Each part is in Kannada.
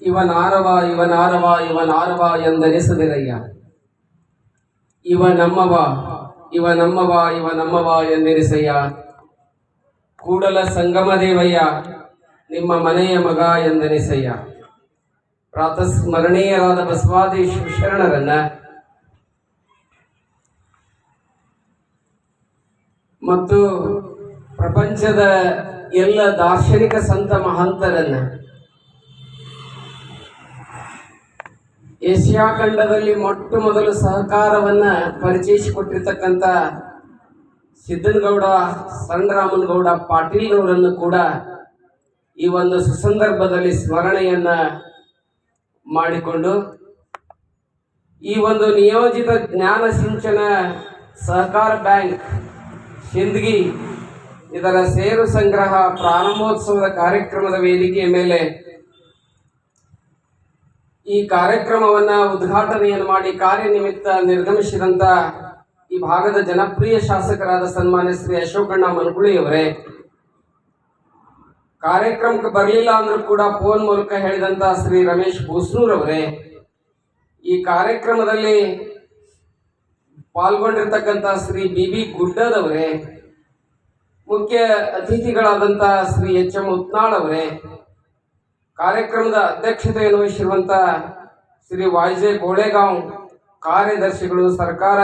ಇವನಾರವ ಇವನಾರವ ಇವನಾರವ ಎಂದೆನಿಸದಿರಯ್ಯ. ಇವ ನಮ್ಮವ ಇವ ನಮ್ಮವ ಇವ ನಮ್ಮವ ಎಂದೆನಿಸಯ್ಯ. ಕೂಡಲ ಸಂಗಮ ದೇವಯ್ಯ ನಿಮ್ಮ ಮನೆಯ ಮಗ ಎಂದೆನಿಸಯ್ಯ. ಪ್ರಾತಸ್ಮರಣೀಯರಾದ ಬಸವಾದಿ ಶರಣರನ್ನ ಮತ್ತು ಪ್ರಪಂಚದ ಎಲ್ಲ ದಾರ್ಶನಿಕ ಸಂತ ಮಹಾಂತರನ್ನ, ಏಷ್ಯಾ ಖಂಡದಲ್ಲಿ ಮೊಟ್ಟ ಮೊದಲು ಸಹಕಾರವನ್ನ ಪರಿಚಯಿಸಿಕೊಟ್ಟಿರ್ತಕ್ಕಂಥ ಸಿದ್ದನಗೌಡ ಸಣ್ಣರಾಮನಗೌಡ ಪಾಟೀಲ್ರವರನ್ನು ಕೂಡ ಈ ಒಂದು ಸುಸಂದರ್ಭದಲ್ಲಿ ಸ್ಮರಣೆಯನ್ನ ಮಾಡಿಕೊಂಡು ಈ ಒಂದು ನಿಯೋಜಿತ ಜ್ಞಾನ ಸಿಂಚನ ಸಹಕಾರ ಬ್ಯಾಂಕ್ ಸಿಂದಗಿ ಇದರ ಷೇರು ಸಂಗ್ರಹ ಪ್ರಾರಂಭೋತ್ಸವದ ಕಾರ್ಯಕ್ರಮದ ವೇದಿಕೆಯ ಮೇಲೆ ಈ ಕಾರ್ಯಕ್ರಮವನ್ನ ಉದ್ಘಾಟನೆಯನ್ನು ಮಾಡಿ ಕಾರ್ಯನಿಮಿತ್ತ ನಿರ್ಗಮಿಸಿದಂತ ಈ ಭಾಗದ ಜನಪ್ರಿಯ ಶಾಸಕರಾದ ಸನ್ಮಾನ್ಯ ಶ್ರೀ ಅಶೋಕಣ್ಣ ಮನಗುಳಿಯವರೇ, ಕಾರ್ಯಕ್ರಮಕ್ಕೆ ಬರಲಿಲ್ಲ ಅಂದ್ರೂ ಕೂಡ ಫೋನ್ ಮೂಲಕ ಹೇಳಿದಂತ ಶ್ರೀ ರಮೇಶ್ ಬೂಸ್ನೂರವರೇ, ಈ ಕಾರ್ಯಕ್ರಮದಲ್ಲಿ ಪಾಲ್ಗೊಂಡಿರ್ತಕ್ಕಂಥ ಶ್ರೀ ಬಿ ಗುಡ್ಡದವರೇ, ಮುಖ್ಯ ಅತಿಥಿಗಳಾದಂಥ ಶ್ರೀ ಎಚ್ ಎಂ ಉತ್ನಾಳ್ ಅವರೇ, ಕಾರ್ಯಕ್ರಮದ ಅಧ್ಯಕ್ಷತೆಯನ್ನು ವಹಿಸಿರುವಂತ ಶ್ರೀ ವಾಯ್ಜೆ ಬೋಳೆಗಾಂವ್ ಕಾರ್ಯದರ್ಶಿಗಳು, ಸರ್ಕಾರ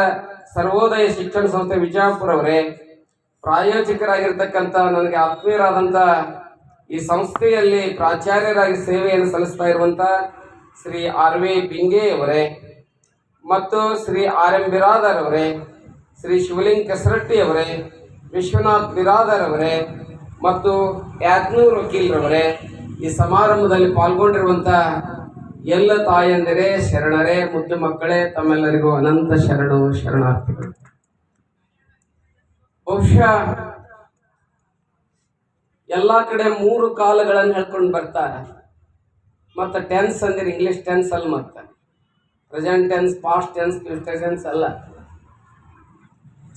ಸರ್ವೋದಯ ಶಿಕ್ಷಣ ಸಂಸ್ಥೆ ವಿಜಯಪುರ ಅವರೇ, ಪ್ರಾಯೋಜಕರಾಗಿರ್ತಕ್ಕಂಥ ನನಗೆ ಆತ್ಮೀಯರಾದಂಥ ಈ ಸಂಸ್ಥೆಯಲ್ಲಿ ಪ್ರಾಚಾರ್ಯರಾಗಿ ಸೇವೆಯನ್ನು ಸಲ್ಲಿಸ್ತಾ ಇರುವಂಥ ಶ್ರೀ ಆರ್ ವಿ ಬಿಂಗೆ ಅವರೇ ಮತ್ತು ಶ್ರೀ ಆರ್ ಎಂ ಬಿರಾದರ್ ಅವರೇ, ಶ್ರೀ ಶಿವಲಿಂಗ್ ಕೆಸರಟ್ಟಿ ಅವರೇ, ವಿಶ್ವನಾಥ್ ಬಿರಾದರ್ ಅವರೇ ಮತ್ತು ಯಾತ್ನೂರ್ ವಕೀಲ್ರವರೇ, ಈ ಸಮಾರಂಭದಲ್ಲಿ ಪಾಲ್ಗೊಂಡಿರುವಂಥ ಎಲ್ಲ ತಾಯಂದಿರೇ, ಶರಣರೇ, ಮುದ್ದು ಮಕ್ಕಳೇ, ತಮ್ಮೆಲ್ಲರಿಗೂ ಅನಂತ ಶರಣಾರ್ಥಿಗಳು. ಬಹುಶಃ ಎಲ್ಲ ಕಡೆ 3 ಕಾಲಗಳನ್ನು ಹೇಳ್ಕೊಂಡು ಬರ್ತಾರೆ. ಮತ್ತು ಟೆನ್ಸ್ ಅಂದ್ರೆ ಇಂಗ್ಲಿಷ್ ಟೆನ್ಸ್ ಅಲ್ಲ, ಮತ್ತೆ present tense, past tense, future tense ಅಲ್ಲ.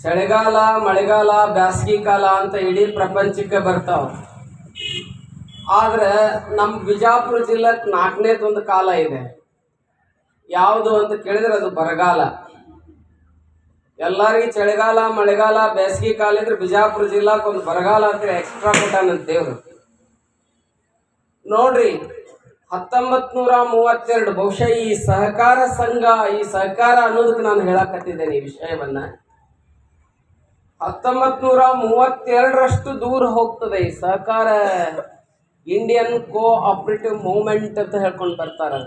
ಚಳಿಗಾಲ, ಮಳೆಗಾಲ, ಬ್ಯಾಸಗಿ ಕಾಲ ಅಂತ ಇಡೀ ಪ್ರಪಂಚಕ್ಕೆ ಬರ್ತಾವ. ಆದ್ರೆ ನಮ್ಮ ಬಿಜಾಪುರ ಜಿಲ್ಲೆಗೆ 4ನೇದೊಂದು ಕಾಲ ಇದೆ. ಯಾವುದು ಅಂತ ಕೇಳಿದ್ರೆ ಅದು ಬರಗಾಲ. ಎಲ್ಲರಿಗೂ ಚಳಿಗಾಲ, ಮಳೆಗಾಲ, ಬೇಸಿಗೆ ಕಾಲ ಇದ್ರೆ ಬಿಜಾಪುರ ಜಿಲ್ಲಾಕ್ಕೆ ಒಂದು ಬರಗಾಲ ಅಂತ ಎಕ್ಸ್ಟ್ರಾ ಕೊಟ್ಟಾನಂತ ದೇವ್ರು. ನೋಡ್ರಿ, 1932 ಬಹುಶಃ ಈ ಸಹಕಾರ ಸಂಘ, ಈ ಸಹಕಾರ ಅನ್ನೋದಕ್ಕೆ ನಾನು ಹೇಳಕತ್ತಿದ್ದೇನೆ ಈ ವಿಷಯವನ್ನ. 1932ರಷ್ಟು ದೂರ ಹೋಗ್ತದೆ ಈ ಸಹಕಾರ. ಇಂಡಿಯನ್ ಕೋಆಪರೇಟಿವ್ ಮೂವ್ಮೆಂಟ್ ಅಂತ ಹೇಳ್ಕೊಂಡು ಬರ್ತಾರೆ.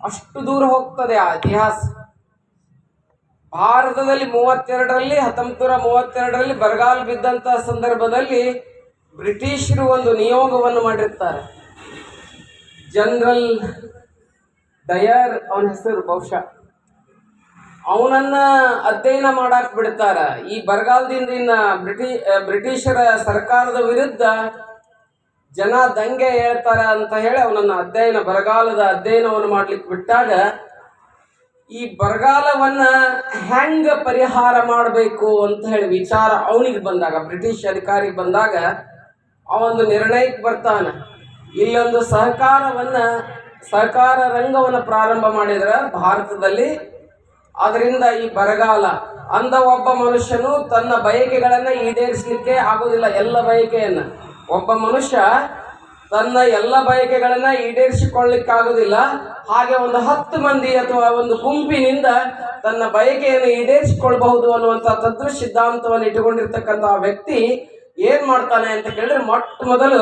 ಅಷ್ಟು ದೂರ ಹೋಗ್ತದೆ ಆ ಇತಿಹಾಸ. ಭಾರತದಲ್ಲಿ 1932ರಲ್ಲಿ ಬರಗಾಲ ಬಿದ್ದಂತ ಸಂದರ್ಭದಲ್ಲಿ ಬ್ರಿಟಿಷರು ಒಂದು ನಿಯೋಗವನ್ನು ಮಾಡಿರ್ತಾರೆ. ಜನರಲ್ ಡಯರ್ ಅವನ ಹೆಸರು, ಬಹುಶಃ ಅವನನ್ನ ಅಧ್ಯಯನ ಮಾಡಕ್ ಬಿಡ್ತಾರ. ಈ ಬರಗಾಲದಿಂದ ಬ್ರಿಟಿಷರ ಸರ್ಕಾರದ ವಿರುದ್ಧ ಜನ ದಂಗೆ ಹೇಳ್ತಾರ ಅಂತ ಹೇಳಿ ಅವನನ್ನ ಬರಗಾಲದ ಅಧ್ಯಯನವನ್ನು ಮಾಡ್ಲಿಕ್ಕೆ ಬಿಟ್ಟಾಗ, ಈ ಬರಗಾಲವನ್ನ ಹೆಂಗ ಪರಿಹಾರ ಮಾಡಬೇಕು ಅಂತ ಹೇಳಿ ವಿಚಾರ ಅವನಿಗೆ ಬಂದಾಗ, ಬ್ರಿಟಿಷ್ ಅಧಿಕಾರಿಗೆ ಬಂದಾಗ, ಅವೊಂದು ನಿರ್ಣಯಕ್ಕೆ ಬರ್ತಾನ. ಇಲ್ಲೊಂದು ಸಹಕಾರ ರಂಗವನ್ನು ಪ್ರಾರಂಭ ಮಾಡಿದ್ರೆ ಭಾರತದಲ್ಲಿ, ಅದರಿಂದ ಈ ಬರಗಾಲ ಅಂದ ಒಬ್ಬ ಮನುಷ್ಯನು ತನ್ನ ಬಯಕೆಗಳನ್ನ ಈಡೇರಿಸಲಿಕ್ಕೆ ಆಗೋದಿಲ್ಲ. ಎಲ್ಲ ಬಯಕೆಯನ್ನ ಒಬ್ಬ ಮನುಷ್ಯ ತನ್ನ ಎಲ್ಲ ಬಯಕೆಗಳನ್ನ ಈಡೇರಿಸಿಕೊಳ್ಳಿಕ್ಕಾಗೋದಿಲ್ಲ. ಹಾಗೆ ಒಂದು 10 ಮಂದಿ ಅಥವಾ ಒಂದು ಗುಂಪಿನಿಂದ ತನ್ನ ಬಯಕೆಯನ್ನು ಈಡೇರಿಸಿಕೊಳ್ಬಹುದು ಅನ್ನುವಂಥ ತತ್ವ ಸಿದ್ಧಾಂತವನ್ನು ಇಟ್ಟುಕೊಂಡಿರ್ತಕ್ಕಂಥ ವ್ಯಕ್ತಿ ಏನ್ ಮಾಡ್ತಾನೆ ಅಂತ ಕೇಳಿದ್ರೆ, ಮೊಟ್ಟ ಮೊದಲು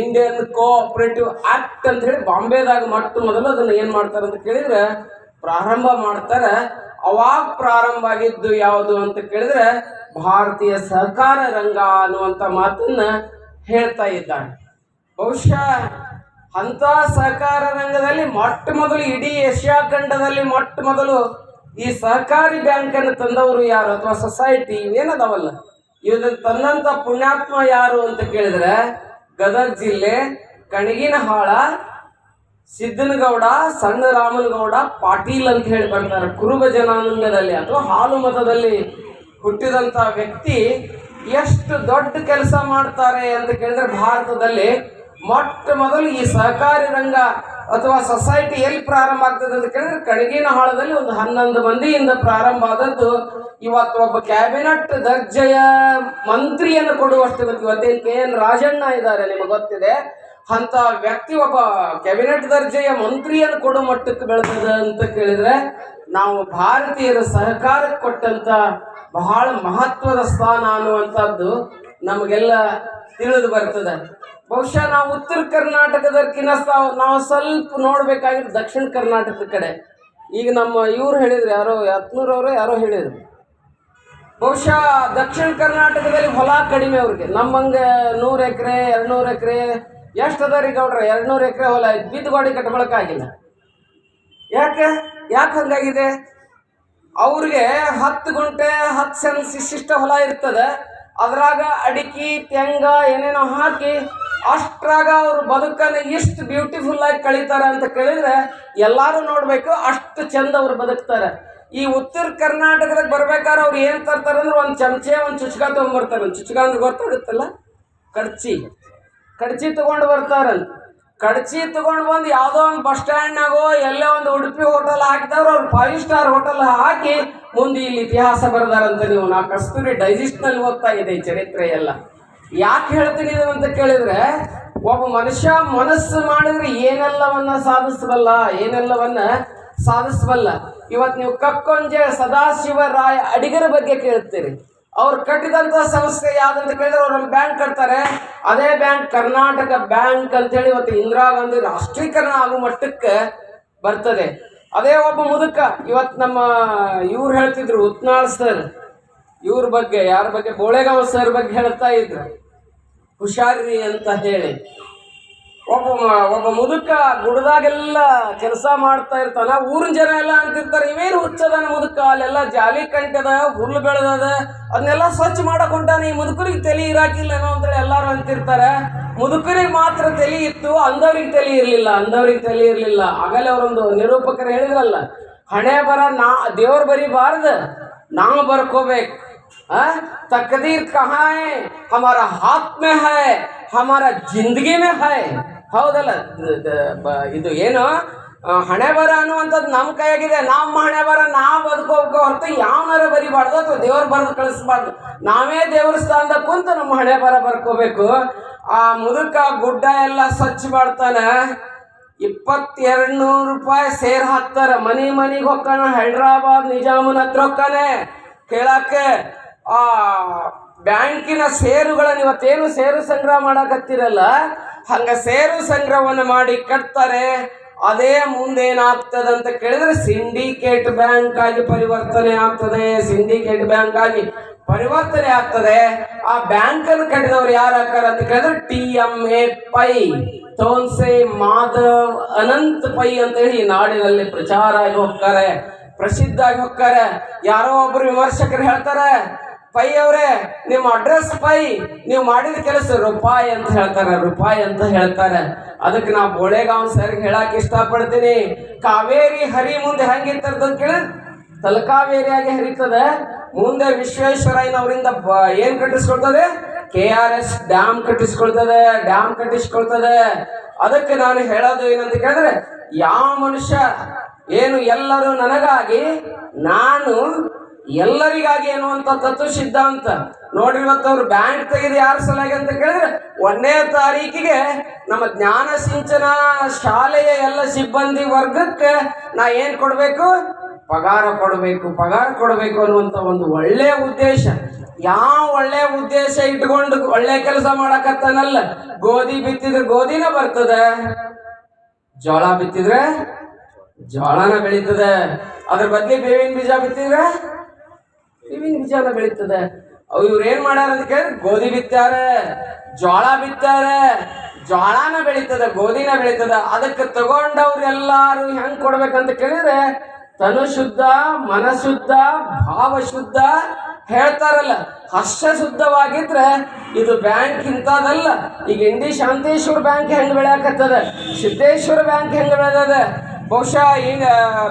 ಇಂಡಿಯನ್ ಕೋಆಪರೇಟಿವ್ ಆಕ್ಟ್ ಅಂತ ಹೇಳಿ ಬಾಂಬೆದಾಗ ಮೊಟ್ಟ ಮೊದಲು ಅದನ್ನ ಏನ್ ಮಾಡ್ತಾರೆ ಅಂತ ಕೇಳಿದ್ರೆ ಪ್ರಾರಂಭ ಮಾಡ್ತಾರೆ. ಅವಾಗ ಪ್ರಾರಂಭ ಆಗಿದ್ದು ಯಾವುದು ಅಂತ ಕೇಳಿದ್ರೆ ಭಾರತೀಯ ಸಹಕಾರ ರಂಗ ಅನ್ನುವಂಥ ಮಾತನ್ನ ಹೇಳ್ತಾ ಇದ್ದಾನೆ. ಬಹುಶಃ ಅಂತ ಸಹಕಾರ ರಂಗದಲ್ಲಿ ಮೊಟ್ಟ ಮೊದಲು ಇಡೀ ಏಷ್ಯಾ ಖಂಡದಲ್ಲಿ ಮೊಟ್ಟ ಮೊದಲು ಈ ಸಹಕಾರಿ ಬ್ಯಾಂಕ್ ಅನ್ನು ತಂದವರು ಯಾರು, ಅಥವಾ ಸೊಸೈಟಿ ಏನದವಲ್ಲ, ಇದನ್ನ ತಂದಂತ ಪುಣ್ಯಾತ್ಮ ಯಾರು ಅಂತ ಕೇಳಿದ್ರೆ ಗದಗ ಜಿಲ್ಲೆ ಕಣಗಿನಹಾಳ ಸಿದ್ದನಗೌಡ ಸಣ್ಣರಾಮನಗೌಡ ಪಾಟೀಲ್ ಅಂತ ಹೇಳಿ ಬರ್ತಾರೆ. ಕುರುಬ ಜನಾಂಗದಲ್ಲಿ ಅಥವಾ ಹಾಲು ಮತದಲ್ಲಿ ಹುಟ್ಟಿದಂತ ವ್ಯಕ್ತಿ ಎಷ್ಟು ದೊಡ್ಡ ಕೆಲಸ ಮಾಡ್ತಾರೆ ಅಂತ ಕೇಳಿದ್ರೆ, ಭಾರತದಲ್ಲಿ ಮೊಟ್ಟ ಮೊದಲು ಈ ಸಹಕಾರಿ ರಂಗ ಅಥವಾ ಸೊಸೈಟಿ ಎಲ್ಲಿ ಪ್ರಾರಂಭ ಆಗ್ತದೆ ಅಂತ ಕೇಳಿದ್ರೆ ಕಣಗಿನಹಾಳದಲ್ಲಿ ಒಂದು 11 ಮಂದಿಯಿಂದ ಪ್ರಾರಂಭ ಆದದ್ದು. ಇವತ್ತು ಒಬ್ಬ ಕ್ಯಾಬಿನೆಟ್ ದರ್ಜೆಯ ಮಂತ್ರಿಯನ್ನು ಕೊಡುವಷ್ಟು ಇವತ್ತೇನು KN ರಾಜಣ್ಣ ಇದ್ದಾರೆ, ನಿಮಗೆ ಗೊತ್ತಿದೆ. ಅಂತ ವ್ಯಕ್ತಿ ಒಬ್ಬ ಕ್ಯಾಬಿನೆಟ್ ದರ್ಜೆಯ ಮಂತ್ರಿಯನ್ನು ಕೊಡುವ ಮಟ್ಟಕ್ಕೆ ಬೆಳೆದ ಅಂತ ಕೇಳಿದ್ರೆ ನಾವು ಭಾರತೀಯರ ಸಹಕಾರಕ್ಕೆ ಕೊಟ್ಟಂತ ಬಹಳ ಮಹತ್ವದ ಸ್ಥಾನ ಅನ್ನುವಂಥದ್ದು ನಮಗೆಲ್ಲ ತಿಳಿದು ಬರ್ತದೆ. ಬಹುಶಃ ನಾವು ಉತ್ತರ ಕರ್ನಾಟಕದಕ್ಕಿಂತ ನಾವು ಸ್ವಲ್ಪ ನೋಡ್ಬೇಕಾಗಿದ್ದು ದಕ್ಷಿಣ ಕರ್ನಾಟಕದ ಕಡೆ. ಈಗ ನಮ್ಮ ಇವ್ರು ಹೇಳಿದ್ರು, ಯಾರೋ ಯತ್ನೂರವರು ಯಾರೋ ಹೇಳಿದ್ರು, ಬಹುಶಃ ದಕ್ಷಿಣ ಕರ್ನಾಟಕದಲ್ಲಿ ಹೊಲ ಕಡಿಮೆ ಅವ್ರಿಗೆ. ನಮ್ಮಂಗೆ 100 ಎಕರೆ 200 ಎಕರೆ ಎಷ್ಟು ಅದ ರೀ ಗೌಡ್ರೆ? 200 ಎಕರೆ ಹೊಲ ಬಿದ್ದು ಗಾಡಿ ಕಟ್ಕೊಳಕ್ಕಾಗಿಲ್ಲ. ಯಾಕೆ ಹಂಗಾಗಿದೆ? ಅವ್ರಿಗೆ 10 ಗುಂಟೆ 10 ಸೆನ್ಸ್ ಇಷ್ಟ ಹೊಲ ಇರ್ತದೆ. ಅದ್ರಾಗ ಅಡಿಕೆ ತೆಂಗ ಏನೇನೋ ಹಾಕಿ ಅಷ್ಟ್ರಾಗ ಅವ್ರ ಬದುಕನ್ನು ಎಷ್ಟು ಬ್ಯೂಟಿಫುಲ್ ಆಗಿ ಕಳೀತಾರೆ ಅಂತ ಕೇಳಿದ್ರೆ ಎಲ್ಲರೂ ನೋಡಬೇಕು, ಅಷ್ಟು ಚಂದ ಅವ್ರು ಬದುಕ್ತಾರೆ. ಈ ಉತ್ತರ ಕರ್ನಾಟಕದಾಗ ಬರ್ಬೇಕಾದ್ರೆ ಅವ್ರು ಏನು ತರ್ತಾರೆ ಅಂದ್ರೆ ಒಂದು ಚಮಚೆ ಒಂದು ಚುಚ್ಕ ತೊಗೊಂಡ್ಬರ್ತಾರೆ. ಒಂದು ಚುಚ್ಕ ಅಂದ್ರೆ ಗೊತ್ತಾಗುತ್ತಲ್ಲ, ಕಡ್ಚಿ ತೊಗೊಂಡು ಬರ್ತಾರಂತ. ಕಡ್ಚಿ ತೊಗೊಂಡು ಬಂದು ಯಾವುದೋ ಒಂದು ಬಸ್ ಸ್ಟ್ಯಾಂಡ್ನಾಗೋ ಎಲ್ಲೋ ಒಂದು ಉಡುಪಿ ಹೋಟೆಲ್ ಹಾಕಿದವ್ರು ಅವ್ರು 5 ಸ್ಟಾರ್ ಹೋಟೆಲ್ ಹಾಕಿ ಮುಂದೆ ಇಲ್ಲಿ ಇತಿಹಾಸ ಬರೆದಾರಂತ. ನೀವು ನಾ ಕಸ್ತೂರಿ ಡೈಜೆಸ್ಟ್ನಲ್ಲಿ ಓದ್ತಾ ಇದೆ ಈ ಚರಿತ್ರೆ ಎಲ್ಲ. ಯಾಕೆ ಹೇಳ್ತೀನಿ ಇದು ಅಂತ ಕೇಳಿದ್ರೆ, ಒಬ್ಬ ಮನುಷ್ಯ ಮನಸ್ಸು ಮಾಡಿದ್ರೆ ಏನೆಲ್ಲವನ್ನ ಸಾಧಿಸಬಲ್ಲ. ಇವತ್ತು ನೀವು ಕಕ್ಕೊಂಜೆ ಸದಾಶಿವರಾಯ ಅಡಿಗರ ಬಗ್ಗೆ ಕೇಳ್ತೀರಿ. ಅವ್ರು ಕಟ್ಟಿದಂಥ ಸಂಸ್ಥೆ ಯಾವುದಂತ ಕೇಳಿದ್ರೆ ಅವ್ರಲ್ಲಿ ಬ್ಯಾಂಕ್ ಕಟ್ತಾರೆ. ಅದೇ ಬ್ಯಾಂಕ್ ಕರ್ನಾಟಕ ಬ್ಯಾಂಕ್ ಅಂತೇಳಿ ಇವತ್ತು ಇಂದಿರಾ ಗಾಂಧಿ ರಾಷ್ಟ್ರೀಕರಣ ಆಗೋ ಮಟ್ಟಕ್ಕೆ ಬರ್ತದೆ. ಅದೇ ಒಬ್ಬ ಮುದುಕ ಇವತ್ತು ನಮ್ಮ ಇವ್ರು ಹೇಳ್ತಿದ್ರು, ಉತ್ನಾಳ್ ಸರ್, ಇವ್ರ ಬಗ್ಗೆ ಯಾರ ಬಗ್ಗೆ, ಬೋಳೆಗಾಂವ್ ಸರ್ ಬಗ್ಗೆ ಹೇಳ್ತಾ ಇದ್ರು, ಹುಷಾರಿ ಅಂತ ಹೇಳಿ. ಒಬ್ಬ ಮುದುಕ ಗುಡ್ದಾಗೆಲ್ಲ ಕೆಲಸ ಮಾಡ್ತಾ ಇರ್ತಾನ. ಊರಿನ ಜನ ಎಲ್ಲ ಅಂತಿರ್ತಾರೆ, ಇವೇನು ಹುಚ್ಚದನ ಮುದುಕ, ಅಲ್ಲೆಲ್ಲ ಜಾಲಿ ಕಂಟದ, ಹುಲ್ಲು ಬೆಳೆದದ, ಅದನ್ನೆಲ್ಲ ಸ್ವಚ್ಛ ಮಾಡಕ್ ಹೊಂಟಾನ, ಈ ಮುದುಕರಿಗೆ ತಲೆ ಇರಾಕಿಲ್ಲೇನೋ ಅಂತೇಳಿ ಎಲ್ಲರೂ ಅಂತಿರ್ತಾರೆ. ಮುದುಕರಿಗೆ ಮಾತ್ರ ತಲೆ ಇತ್ತು, ಅಂದವ್ರಿಗೆ ತಲೆ ಇರಲಿಲ್ಲ. ಆಗಲೇ ಅವರೊಂದು ನಿರೂಪಕರು ಹೇಳಿದ್ರಲ್ಲ, ಹಣೆ ಬರ ದೇವ್ರು ಬರೀಬಾರ್ದು, ನಾವು ಬರ್ಕೋಬೇಕು. तकदीर कहाँ है, हमारा हाथ में है, हमारा जिंदगी में है. ಹೌದಲ್ಲ? ಇದು ಏನು ಹಣೆ ಬರ ಅನ್ನುವಂಥದ್ದು ನಮ್ಮ ಕೈಯಾಗಿದೆ. ನಮ್ಮ ಹಣೆ ಬರ ನಾವು ಬದುಕೋಬೇಕು ಹೊರತು ಯಾವನಾರ ಬರಿಬಾರ್ದು ಅಥವಾ ದೇವ್ರು ಬರೆದು ಕಳಿಸ್ಬಾರ್ದು. ನಾವೇ ದೇವ್ರ ಸ್ಥಾನದಾಗ ಕುಂತು ನಮ್ಮ ಹಣೆ ಬರ ಬರ್ಕೋಬೇಕು. ಆ ಮುದುಕ ಗುಡ್ಡ ಎಲ್ಲ ಸ್ವಚ್ಛ ಮಾಡ್ತಾನೆ. 2200 ರೂಪಾಯಿ ಸೇರ್ ಹಾಕ್ತಾರ. ಮನಿಗೆ ಹೋಗ್ತಾನ, ಹೈದ್ರಾಬಾದ್ ನಿಜಾಮನ ಹತ್ರ ಹೋಗ್ತಾನೆ ಕೇಳಕ್ಕೆ. ಆ ಬ್ಯಾಂಕಿನ ಸೇರುಗಳನ್ನು ಇವತ್ತೇನು ಸೇರು ಸಂಗ್ರಹ ಮಾಡಕತ್ತಿರಲ್ಲ, ಹಂಗ ಸೇರು ಸಂಗ್ರಹವನ್ನು ಮಾಡಿ ಕಟ್ತಾರೆ. ಅದೇ ಮುಂದೇನಾಗ್ತದೆ ಅಂತ ಕೇಳಿದ್ರೆ ಸಿಂಡಿಕೇಟ್ ಬ್ಯಾಂಕ್ ಆಗಿ ಪರಿವರ್ತನೆ ಆಗ್ತದೆ. ಆ ಬ್ಯಾಂಕ್ ಅನ್ನು ಕಟ್ಟಿದವ್ರು ಯಾರು ಹಾಕಾರ ಅಂತ ಕೇಳಿದ್ರೆ TMA ಪೈ, ತೋನ್ಸೆ ಮಾಧವ್ ಅನಂತ್ ಪೈ ಅಂತ ಹೇಳಿ ನಾಡಿನಲ್ಲಿ ಪ್ರಚಾರ ಆಗಿ ಹೋಗ್ತಾರೆ, ಪ್ರಸಿದ್ಧ ಆಗಿ ಹೋಗ್ತಾರೆ. ಯಾರೋ ಒಬ್ರು ವಿಮರ್ಶಕರು ಹೇಳ್ತಾರೆ, ಪೈ ಅವರೇ ನಿಮ್ಮ ಅಡ್ರೆಸ್ ಪೈ, ನೀವು ಮಾಡಿದ ಕೆಲಸ ರೂಪಾಯಿ ಅಂತ ಹೇಳ್ತಾರೆ. ಅದಕ್ಕೆ ನಾ ಬೋಳೆಗಾಂವ್ ಸರ್ಗೆ ಹೇಳಕ್ ಇಷ್ಟಪಡ್ತೀನಿ, ಕಾವೇರಿ ಹರಿ ಮುಂದೆ ಹೆಂಗಿರ್ತದ ಅಂತ ಕೇಳಿದ್ರೆ ತಲಕಾವೇರಿಯಾಗಿ ಹರಿತದೆ. ಮುಂದೆ ವಿಶ್ವೇಶ್ವರಯ್ಯನವರಿಂದ ಏನ್ ಕಟ್ಟಿಸ್ಕೊಳ್ತದೆ? KRS dam ಕಟ್ಟಿಸ್ಕೊಳ್ತದೆ. ಅದಕ್ಕೆ ನಾನು ಹೇಳೋದು ಏನಂತ ಕೇಳಿದ್ರೆ, ಯಾವ ಮನುಷ್ಯ ಏನು ಎಲ್ಲರೂ ನನಗಾಗಿ ನಾನು ಎಲ್ಲರಿಗಾಗಿ ಅನ್ನುವಂಥ ತತ್ವ ಸಿದ್ಧಾಂತ ನೋಡ್ರಿ. ಇವತ್ತು ಅವ್ರು ಬ್ಯಾಂಕ್ ತೆಗೆದು ಯಾರ ಸಲುವಾಗಿ ಅಂತ ಕೇಳಿದ್ರೆ 1ನೇ ತಾರೀಕಿಗೆ ನಮ್ಮ ಜ್ಞಾನ ಸಿಂಚನ ಶಾಲೆಯ ಎಲ್ಲ ಸಿಬ್ಬಂದಿ ವರ್ಗಕ್ಕೆ ನಾ ಏನು ಕೊಡಬೇಕು? ಪಗಾರ ಕೊಡಬೇಕು ಅನ್ನುವಂಥ ಒಂದು ಒಳ್ಳೆಯ ಉದ್ದೇಶ. ಯಾವ ಒಳ್ಳೆಯ ಉದ್ದೇಶ ಇಟ್ಕೊಂಡು ಒಳ್ಳೆ ಕೆಲಸ ಮಾಡಕತ್ತಾನಲ್ಲ. ಗೋಧಿ ಬಿತ್ತಿದ್ರೆ ಗೋಧಿನ ಬರ್ತದೆ, ಜೋಳ ಬಿತ್ತಿದ್ರೆ ಜೋಳನ ಬೆಳೀತದೆ. ಅದ್ರ ಬದಲಿ ಬೇವಿನ ಬೀಜ ಬಿತ್ತಿದ್ರೆ ಬೇವಿನ ಬೀಜನ ಬೆಳೀತದೆ. ಇವ್ರು ಏನ್ ಮಾಡ್ಯಾರ ಅಂತ ಕೇಳಿದ್ರೆ ಗೋಧಿ ಬಿತ್ತಾರೆ, ಜೋಳ ಬಿತ್ತಾರೆ, ಜೋಳನ ಬೆಳೀತದೆ, ಗೋಧಿನ ಬೆಳೀತದೆ. ಅದಕ್ಕೆ ತಗೊಂಡವ್ರು ಎಲ್ಲಾರು ಹೆಂಗ್ ಕೊಡ್ಬೇಕಂತ ಕೇಳಿದ್ರೆ ತನು ಶುದ್ಧ, ಮನಶುದ್ಧ, ಭಾವಶುದ್ಧ ಹೇಳ್ತಾರಲ್ಲ, ಹರ್ಷ ಶುದ್ಧವಾಗಿದ್ರೆ ಇದು ಬ್ಯಾಂಕ್ ಇಂಥದಲ್ಲ. ಈಗ ಇಂಡಿ ಶಾಂತೇಶ್ವರ ಬ್ಯಾಂಕ್ ಹೆಂಗ್ ಬೆಳೆಯಕತ್ತದ, ಸಿದ್ದೇಶ್ವರ ಬ್ಯಾಂಕ್ ಹೆಂಗ್ ಬೆಳೆದದ, ಬಹುಶಃ ಈಗ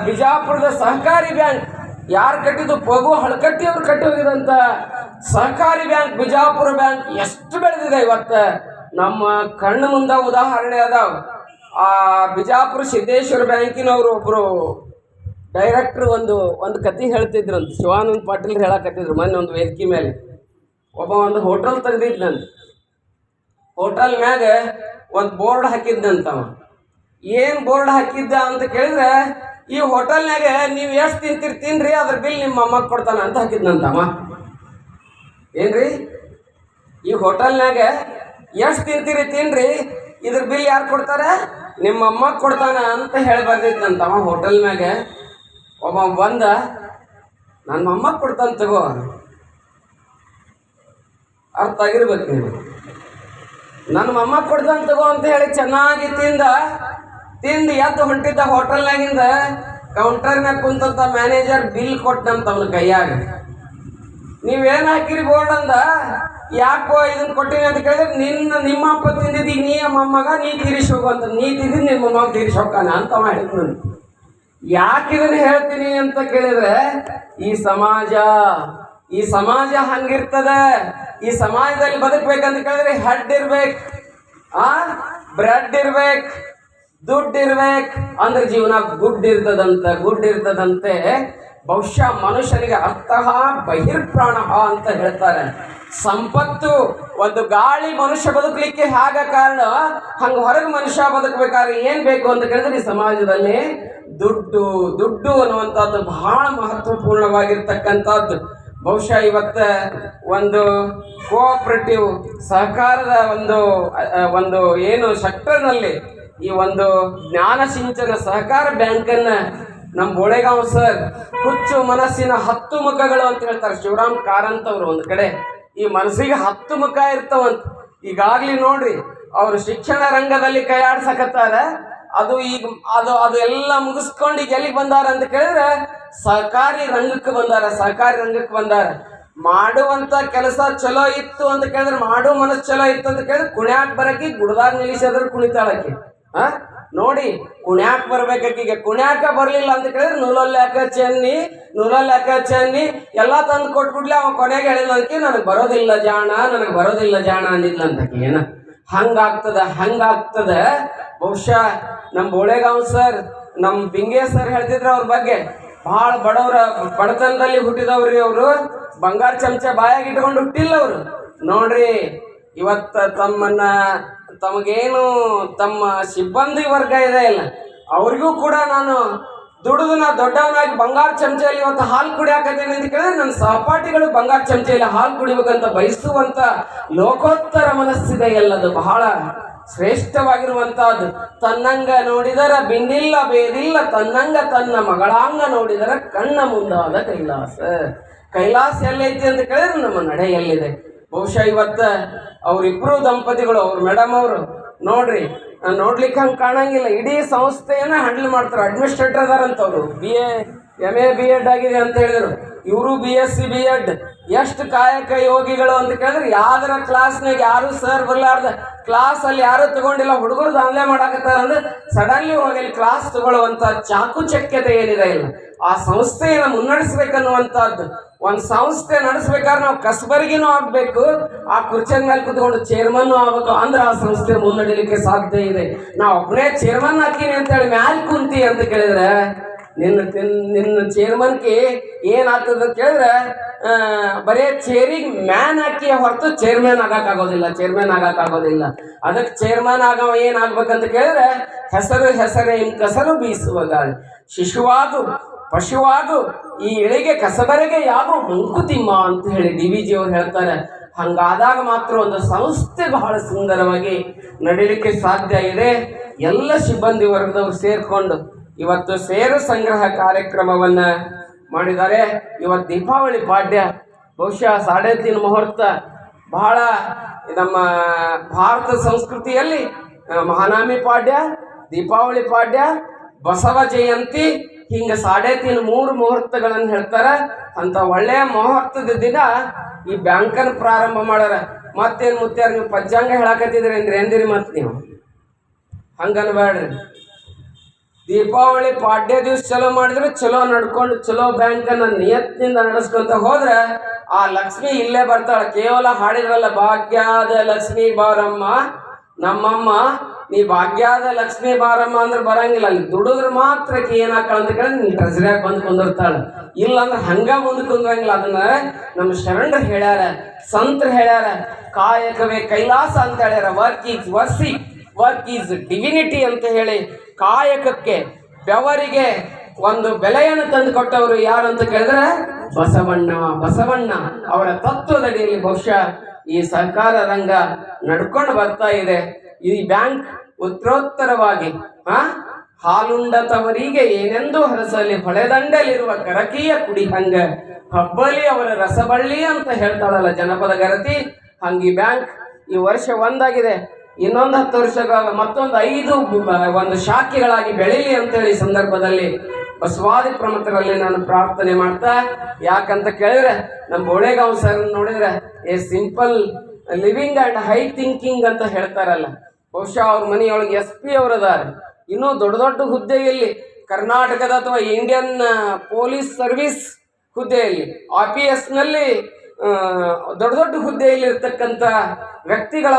ಬಿಜಾಪುರದ ಸಹಕಾರಿ ಬ್ಯಾಂಕ್ ಯಾರು ಕಟ್ಟಿದ್ದು? ಪಗು ಹಳಕಟ್ಟಿ ಅವ್ರು ಕಟ್ಟಿ ಹೋಗಿದಂತ ಸಹಕಾರಿ ಬ್ಯಾಂಕ್, ಬಿಜಾಪುರ ಬ್ಯಾಂಕ್ ಎಷ್ಟು ಬೆಳೆದಿದೆ ಇವತ್ತು. ನಮ್ಮ ಕಣ್ಣು ಮುಂದೆ ಉದಾಹರಣೆ ಅದಾವ. ಆ ಬಿಜಾಪುರ ಸಿದ್ದೇಶ್ವರ ಬ್ಯಾಂಕಿನವರು ಒಬ್ಬರು ಡೈರೆಕ್ಟ್ರ್ ಒಂದು ಕತೆ ಹೇಳ್ತಿದ್ರಂತ. ಶಿವಾನಂದ ಪಾಟೀಲ್ ಹೇಳಕತ್ತಿದ್ರು ಮೊನ್ನೆ ಒಂದು ವೇದಿಕೆ ಮೇಲೆ. ಒಂದು ಹೋಟೆಲ್ ತೆಗ್ದಿದ್ನಂತ. ಹೋಟೆಲ್ ಮ್ಯಾಗ ಒಂದು ಬೋರ್ಡ್ ಹಾಕಿದ್ದಂತವ. ಏನು ಬೋರ್ಡ್ ಹಾಕಿದ್ದ ಅಂತ ಕೇಳಿದ್ರೆ, ಈ ಹೋಟೆಲ್ನಾಗ ನೀವು ಎಷ್ಟು ತಿಂತೀರಿ ತಿನ್ರಿ, ಅದ್ರ ಬಿಲ್ ನಿಮ್ಮ ಅಮ್ಮ ಕೊಡ್ತಾನ ಅಂತ ಹಾಕಿದ್ನಂತವ. ಏನ್ರಿ, ಈ ಹೋಟೆಲ್ನಾಗ ಎಷ್ಟು ತಿಂತೀರಿ ತಿನ್ರಿ, ಇದ್ರ ಬಿಲ್ ಯಾರು ಕೊಡ್ತಾರೆ, ನಿಮ್ಮ ಅಮ್ಮ ಕೊಡ್ತಾನ ಅಂತ ಹೇಳಿ ಬರ್ದಿದ್ನಂತವ. ಹೋಟೆಲ್ ಮ್ಯಾಗ ಒಬ್ಬ ಬಂದ, ನನ್ನ ಅಮ್ಮ ಕೊಡ್ತಾನ ತಗೋ. ಅರ್ಥ ಆಗಿರ್ಬೇಕು ನೀವು. ನನ್ನ ಮೊಮ್ಮ ಕೊಡ್ತಾನ ತಗೋ ಅಂತ ಹೇಳಿ ಚೆನ್ನಾಗಿ ತಿಂದು ಎದ್ದು ಹೊಂಟಿದ್ದ ಹೋಟೆಲ್ನಾಗಿಂದ ಕೌಂಟರ್ನಾಗ ಕುಂತಂತ ಮ್ಯಾನೇಜರ್ ಬಿಲ್ ಕೊಟ್ಟಂತ ಅವನ ಕೈಯಾಗ. ನೀವೇನು ಹಾಕಿರಿ ಬೋರ್ಡ್ ಅಂದ. ಯಾಕೋ ಇದನ್ನ ಕೊಟ್ಟಿನಿ ಅಂತ ಕೇಳಿದ್ರೆ, ನಿಮ್ಮ ಅಪ್ಪ ತಿಂದಿದ್ದು ಈಗ ನೀ ಮೊಮ್ಮಗ ನೀ ತೀರಿಸಿ ಹೋಗು ಅಂತ. ನೀ ತಿಂದಿದ್ದು ನಿಮ್ಮ ಮೊಮ್ಮಗ ತೀರಿಸಿ ಹೋಗ್ತಾನ ಅಂತ ಮಾಡಿದ್ನು. ಯಾಕೆ ಇದನ್ನು ಹೇಳ್ತೀನಿ ಅಂತ ಕೇಳಿದ್ರೆ, ಈ ಸಮಾಜ ಹಂಗಿರ್ತದೆ. ಈ ಸಮಾಜದಲ್ಲಿ ಬದುಕಬೇಕಂತ ಕೇಳಿದ್ರೆ ಹೆಡ್ ಇರ್ಬೇಕು, ಬ್ರೆಡ್ ಇರ್ಬೇಕು, ದುಡ್ಡು ಇರ್ಬೇಕು, ಅಂದ್ರೆ ಜೀವನ ಗುಡ್ ಇರ್ತದಂತೆ. ಬಹುಶಃ ಮನುಷ್ಯನಿಗೆ ಅರ್ಥಃ ಬಹಿರ್ಪ್ರಾಣ ಅಂತ ಹೇಳ್ತಾರೆ. ಸಂಪತ್ತು ಒಂದು ಗಾಳಿ ಮನುಷ್ಯ ಬದುಕಲಿಕ್ಕೆ ಹೇಗ ಕಾರಣ, ಹಂಗೆ ಹೊರಗೆ ಮನುಷ್ಯ ಬದುಕಬೇಕಾದ್ರೆ ಏನು ಬೇಕು ಅಂತ ಕೇಳಿದ್ರೆ, ಈ ಸಮಾಜದಲ್ಲಿ ದುಡ್ಡು ಅನ್ನುವಂಥದ್ದು ಬಹಳ ಮಹತ್ವಪೂರ್ಣವಾಗಿರ್ತಕ್ಕಂಥದ್ದು. ಬಹುಶಃ ಇವತ್ತು ಒಂದು ಕೋಆಪರೇಟಿವ್ ಸಹಕಾರದ ಒಂದು ಏನು ಸೆಕ್ಟರ್ನಲ್ಲಿ ಈ ಒಂದು ಜ್ಞಾನ ಸಿಂಚನ ಸಹಕಾರ ಬ್ಯಾಂಕನ್ನು ನಮ್ಮ ಬೋಳೆಗಾಂವ್ ಸರ್ ಹುಚ್ಚು ಮನಸ್ಸಿನ 10 ಮುಖಗಳು ಅಂತ ಹೇಳ್ತಾರೆ. ಶಿವರಾಮ್ ಕಾರಂತ್ ಅವರು ಒಂದು ಕಡೆ ಈ ಮನಸ್ಸಿಗೆ 10 ಮುಖ ಇರ್ತಾವಂತ. ಈಗಾಗಲೇ ನೋಡ್ರಿ, ಅವರು ಶಿಕ್ಷಣ ರಂಗದಲ್ಲಿ ಕೈಯಾಡ್ಸಕತ್ತಾರ. ಅದು ಎಲ್ಲ ಮುಗಿಸ್ಕೊಂಡು ಈಗ ಎಲ್ಲಿಗೆ ಬಂದಾರ ಅಂತ ಕೇಳಿದ್ರೆ, ಸಹಕಾರಿ ರಂಗಕ್ಕೆ ಬಂದಾರ. ಮಾಡುವಂತ ಕೆಲಸ ಚಲೋ ಇತ್ತು ಅಂತ ಕೇಳಿದ್ರೆ, ಮಾಡೋ ಮನಸ್ಸು ಚಲೋ ಇತ್ತು ಅಂತ ಕೇಳಿದ್ರೆ, ಕುಣ್ಯಾಕ್ ಬರಕಿ ಗುಡ್ದಾಗ ನಿಲ್ಲಿಸಿದ್ರೆ ಕುಣಿತಾಳಕ್ಕೆ. ನೋಡಿ, ಕುಣ್ಯಾಕ್ ಬರ್ಬೇಕೀಗ. ಕುಣ್ಯಾಕ ಬರ್ಲಿಲ್ಲ ಅಂತ ಕೇಳಿದ್ರೆ, ನೂಲಲ್ಲಿ ಯಾಕ ಚೆನ್ನಿ ಎಲ್ಲ ತಂದು ಕೊಟ್ಬಿಡ್ಲಿ. ಅವ ಕೊನೆಗೆ ಹೇಳಿದಂತೆ, ನನಗೆ ಬರೋದಿಲ್ಲ ಜಾಣ ಅಂದಿದ್ಲಂತಕಿ. ಏನ ಹಂಗಾಗ್ತದ. ಬಹುಶಃ ನಮ್ಮ ಬೋಳೆಗಾಂವ್ ಸರ್, ನಮ್ಮ ಬಿಂಗೆ ಸರ್ ಹೇಳ್ತಿದ್ರು ಅವ್ರ ಬಗ್ಗೆ. ಭಾಳ ಬಡತನದಲ್ಲಿ ಹುಟ್ಟಿದವ್ರಿ ಅವರು. ಬಂಗಾರ ಚಮಚ ಬಾಯಾಗಿ ಇಟ್ಕೊಂಡು ಹುಟ್ಟಿಲ್ಲ ಅವರು. ನೋಡ್ರಿ, ಇವತ್ತು ತಮಗೇನು ತಮ್ಮ ಸಿಬ್ಬಂದಿ ವರ್ಗ ಇದೆ ಇಲ್ಲ, ಅವ್ರಿಗೂ ಕೂಡ ನಾನು ದುಡಿದು ದೊಡ್ಡವನಾಗಿ ಬಂಗಾರ ಚಮಚೆಯಲ್ಲಿ ಇವತ್ತು ಹಾಲು ಕುಡಿಯಾಕತ್ತೇನೆ ಅಂತ ಕೇಳಿದ್ರೆ, ನನ್ನ ಸಹಪಾಠಿಗಳು ಬಂಗಾರ ಚಮಚೆಯಲ್ಲಿ ಹಾಲು ಕುಡಿಬೇಕಂತ ಬಯಸುವಂತ ಲೋಕೋತ್ತರ ಮನಸ್ಸಿದೆ ಎಲ್ಲದು. ಬಹಳ ಶ್ರೇಷ್ಠವಾಗಿರುವಂತಹದ್ದು. ತನ್ನಂಗ ನೋಡಿದರ ಬಿನ್ನಿಲ್ಲ ಬೇದಿಲ್ಲ, ತನ್ನಂಗ ತನ್ನ ಮಗಳಾಂಗ ನೋಡಿದರ ಕಣ್ಣ ಮುಂದಾದ ಕೈಲಾಸ ಎಲ್ಲೈತಿ ಅಂತ ಕೇಳಿದ್ರೆ ನಮ್ಮ ನಡೆ ಎಲ್ಲಿದೆ. ಬಹುಶಃ ಇವತ್ತು ಅವರಿಬ್ರು ದಂಪತಿಗಳು, ಅವ್ರ ಮೇಡಮ್ ಅವರು ನೋಡ್ರಿ, ನೋಡ್ಲಿಕ್ಕೆ ಹಂಗೆ ಕಾಣಂಗಿಲ್ಲ. ಇಡೀ ಸಂಸ್ಥೆಯನ್ನ ಹ್ಯಾಂಡಲ್ ಮಾಡ್ತಾರೆ. ಅಡ್ಮಿನಿಸ್ಟ್ರೇಟರ್ ಅದಾರಂತವ್ರು. MA B.Ed ಆಗಿದೆ ಅಂತ ಹೇಳಿದ್ರು. ಇವರು BSc B.Ed. ಎಷ್ಟು ಕಾಯಕ ಯೋಗಿಗಳು ಅಂತ ಕೇಳಿದ್ರೆ, ಯಾವ್ದಾರ ಕ್ಲಾಸ್ನಾಗ ಯಾರು ಸರ್ ಬರಲಾರ್ದ ಕ್ಲಾಸಲ್ಲಿ ಯಾರು ತಗೊಂಡಿಲ್ಲ, ಹುಡುಗರು ದಾಂಧಲೆ ಮಾಡಾಕತ್ತಾರ ಅಂದ್ರೆ ಸಡನ್ಲಿ ಹೋಗಿ ಕ್ಲಾಸ್ ತಗೊಳ್ಳುವಂಥ ಚಾಕುಚಕ್ಯತೆ ಏನಿದೆ ಇಲ್ಲ, ಆ ಸಂಸ್ಥೆಯನ್ನು ಮುನ್ನಡೆಸ್ಬೇಕನ್ನುವಂಥದ್ದು. ಒಂದು ಸಂಸ್ಥೆ ನಡೆಸ್ಬೇಕಾದ್ರೆ ನಾವು ಕಸಬರಿಗಿನೂ ಆಗಬೇಕು, ಆ ಕುರ್ಚಿಯ ಮೇಲೆ ಕುತ್ಕೊಂಡು ಚೇರ್ಮನ್ನು ಆಗ್ಬೇಕು. ಅಂದ್ರೆ ಆ ಸಂಸ್ಥೆ ಮುನ್ನಡಿಲಿಕ್ಕೆ ಸಾಧ್ಯ ಇದೆ. ನಾವು ಒಬ್ಬನೇ ಚೇರ್ಮನ್ ಹಾಕೀನಿ ಅಂತೇಳಿ ಮ್ಯಾಲ್ ಕುಂತಿ ಅಂತ ಕೇಳಿದ್ರೆ, ನಿನ್ನ ಚೇರ್ಮನ್ಗೆ ಏನಾಗ್ತದೆ ಅಂತ ಕೇಳಿದ್ರೆ, ಬರೀ ಚೇರಿಗೆ ಮ್ಯಾನ್ ಹಾಕಿ ಹೊರತು ಚೇರ್ಮನ್ ಆಗಕ್ಕಾಗೋದಿಲ್ಲ. ಅದಕ್ಕೆ ಚೇರ್ಮನ್ ಆಗವ ಏನಾಗ್ಬೇಕಂತ ಕೇಳಿದ್ರೆ, ಹೆಸರೇ ಕಸರು ಬೀಸುವ ಗಾಳಿ, ಶಿಶುವಾಗು ಪಶುವಾಗು ಈ ಇಳಿಗೆ ಕಸಬರೆಗೆ ಯಾವ ಮಂಕುತಿಮ್ಮ ಅಂತ ಹೇಳಿ DVG ಅವ್ರು ಹೇಳ್ತಾರೆ. ಹಂಗಾದಾಗ ಮಾತ್ರ ಒಂದು ಸಂಸ್ಥೆ ಬಹಳ ಸುಂದರವಾಗಿ ನಡೀಲಿಕ್ಕೆ ಸಾಧ್ಯ ಇದೆ. ಎಲ್ಲ ಸಿಬ್ಬಂದಿ ವರ್ಗದವರು ಸೇರ್ಕೊಂಡು ಇವತ್ತು ಸೇರು ಸಂಗ್ರಹ ಕಾರ್ಯಕ್ರಮವನ್ನ ಮಾಡಿದ್ದಾರೆ. ಇವತ್ತು ದೀಪಾವಳಿ ಪಾಡ್ಯ, ಬಹುಶಃ 3.5 ಮುಹೂರ್ತ. ಬಹಳ ನಮ್ಮ ಭಾರತ ಸಂಸ್ಕೃತಿಯಲ್ಲಿ ಮಹಾನವಮಿ ಪಾಡ್ಯ, ದೀಪಾವಳಿ ಪಾಡ್ಯ, ಬಸವ ಜಯಂತಿ, ಹಿಂಗೆ 3.5 ಮುಹೂರ್ತಗಳನ್ನು ಹೇಳ್ತಾರೆ. ಅಂತ ಒಳ್ಳೆಯ ಮುಹೂರ್ತದ ದಿನ ಈ ಬ್ಯಾಂಕನ್ನು ಪ್ರಾರಂಭ ಮಾಡ್ಯಾರ. ಮತ್ತೇನು ಮುತ್ಯಾರ, ನೀವು ಪಂಚಾಂಗ ಹೇಳಕತ್ತಿದ್ರಿ ಅಂದ್ರೆ ಎಂದಿರಿ ಮತ್ತೆ ನೀವು ಹಂಗನ್ಬೇಡ್ರಿ. ದೀಪಾವಳಿ ಪಾಡ್ಯ ದಿವಸ ಚಲೋ ಮಾಡಿದ್ರೆ ಚಲೋ ನಡ್ಕೊಂಡು ಚಲೋ ಬ್ಯಾಂಕನ್ನು ನಿಯತ್ನಿಂದ ನಡೆಸ್ಕೊಂತ ಹೋದ್ರೆ ಆ ಲಕ್ಷ್ಮಿ ಇಲ್ಲೇ ಬರ್ತಾಳೆ. ಕೇವಲ ಹಾಡಿದ್ರಲ್ಲ, ಭಾಗ್ಯದ ಲಕ್ಷ್ಮಿ ಬಾರಮ್ಮ ನಮ್ಮಮ್ಮ ನೀ ಭಾಗ್ಯದ ಲಕ್ಷ್ಮೀ ಬಾರಮ್ಮ ಅಂದ್ರೆ ಬರಂಗಿಲ್ಲ, ಅಲ್ಲಿ ದುಡಿದ್ರೆ ಮಾತ್ರಕ್ಕೆ ಏನಾಕಳ ಅಂತ ಕೇಳಿದ್ರೆ ನೀ ಟ್ರೆಜರಿಯಾಗಿ ಬಂದು ಕುಂದಿರ್ತಾಳ, ಇಲ್ಲ ಅಂದ್ರೆ ಹಂಗ ಮುಂದೆ ಕುಂದ್ರಂಗಿಲ್ಲ. ಅದನ್ನ ನಮ್ಮ ಶರಣರು ಹೇಳ್ಯಾರ, ಸಂತರು ಹೇಳ್ಯಾರ, ಕಾಯಕವೇ ಕೈಲಾಸ ಅಂತ ಹೇಳ್ಯಾರ. ವರ್ಕ್ ಈಸ್ ಡಿವಿನಿಟಿ ಅಂತ ಹೇಳಿ ಕಾಯಕಕ್ಕೆ ಬೆವರಿಗೆ ಒಂದು ಬೆಲೆಯನ್ನು ತಂದು ಕೊಟ್ಟವರು ಯಾರು ಅಂತ ಕೇಳಿದ್ರೆ ಬಸವಣ್ಣ ಅವರ ತತ್ವದಡಿಯಲ್ಲಿ ಬಹುಶಃ ಈ ಸರ್ಕಾರ ರಂಗ ನಡ್ಕೊಂಡು ಬರ್ತಾ ಇದೆ. ಈ ಬ್ಯಾಂಕ್ ಉತ್ತರೋತ್ತರವಾಗಿ ಹಾಲುಂಡ ತವರಿಗೆ ಏನೆಂದು ಹರಸಲಿ ಹೊಳೆದಂಡಲಿರುವ ಕರಕೀಯ ಕುಡಿ ಹಂಗ ಹಬ್ಬಲಿ ಅವರ ರಸಬಳ್ಳಿ ಅಂತ ಹೇಳ್ತಾಳಲ್ಲ ಜನಪದ ಗರತಿ. ಹಂಗಿ ಬ್ಯಾಂಕ್ ಈ ವರ್ಷ ಒಂದಾಗಿದೆ, ಇನ್ನೊಂದು 10 ವರ್ಷಗಳ ಮತ್ತೊಂದು 5 ಒಂದು ಶಾಖೆಗಳಾಗಿ ಬೆಳೀಲಿ ಅಂತೇಳಿ ಈ ಸಂದರ್ಭದಲ್ಲಿ ಬಸವಾದಿ ಪ್ರಮುಖರಲ್ಲಿ ನಾನು ಪ್ರಾರ್ಥನೆ ಮಾಡ್ತಾ, ಯಾಕಂತ ಕೇಳಿದ್ರೆ ನಮ್ಮ ಬೋಳೆಗಾಂವ್ ಸರ್ ನೋಡಿದ್ರೆ A simple living and high thinking ಅಂತ ಹೇಳ್ತಾರಲ್ಲ, ಬಹುಶಃ ಅವ್ರ ಮನೆಯೊಳಗೆ SP ಅವರದಾರೆ. ಇನ್ನೂ ದೊಡ್ಡ ದೊಡ್ಡ ಹುದ್ದೆಯಲ್ಲಿ ಕರ್ನಾಟಕದ ಅಥವಾ ಇಂಡಿಯನ್ ಪೊಲೀಸ್ ಸರ್ವಿಸ್ ಹುದ್ದೆಯಲ್ಲಿ RPSನಲ್ಲಿ ದೊಡ್ಡ ದೊಡ್ಡ ಹುದ್ದೆಯಲ್ಲಿ ಇರ್ತಕ್ಕಂಥ ವ್ಯಕ್ತಿಗಳ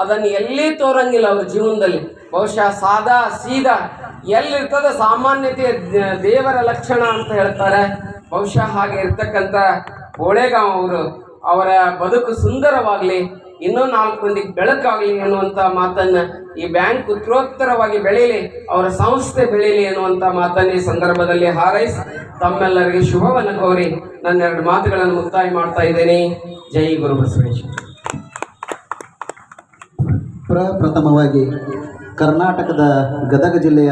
ಅದನ್ನು ಎಲ್ಲಿ ತೋರಂಗಿಲ್ಲ ಅವ್ರ ಜೀವನದಲ್ಲಿ. ಬಹುಶಃ ಸಾದಾ ಸೀದಾ ಎಲ್ಲಿರ್ತದ ಸಾಮಾನ್ಯತೆಯ ದೇವರ ಲಕ್ಷಣ ಅಂತ ಹೇಳ್ತಾರೆ. ಬಹುಶಃ ಹಾಗೆ ಇರ್ತಕ್ಕಂಥ ಬೋಳೆಗಾಂವ್ ಅವರು ಅವರ ಬದುಕು ಸುಂದರವಾಗಲಿ, ಇನ್ನೂ 4 ಮಂದಿಗೆ ಬೆಳಕಾಗಲಿ ಅನ್ನುವಂಥ ಮಾತನ್ನು, ಈ ಬ್ಯಾಂಕ್ ಉತ್ತರೋತ್ತರವಾಗಿ ಬೆಳೀಲಿ, ಅವರ ಸಂಸ್ಥೆ ಬೆಳೀಲಿ ಅನ್ನುವಂಥ ಮಾತನ್ನು ಈ ಸಂದರ್ಭದಲ್ಲಿ ಹಾರೈಸಿ ತಮ್ಮೆಲ್ಲರಿಗೆ ಶುಭವನ್ನು ಕೋರಿ ನನ್ನ 2 ಮಾತುಗಳನ್ನು ಮುಕ್ತಾಯ ಮಾಡ್ತಾ ಇದ್ದೇನೆ. ಜೈ ಗುರು ಬಸವೇಶ್ವರ. ಪ್ರಥಮವಾಗಿ ಕರ್ನಾಟಕದ ಗದಗ ಜಿಲ್ಲೆಯ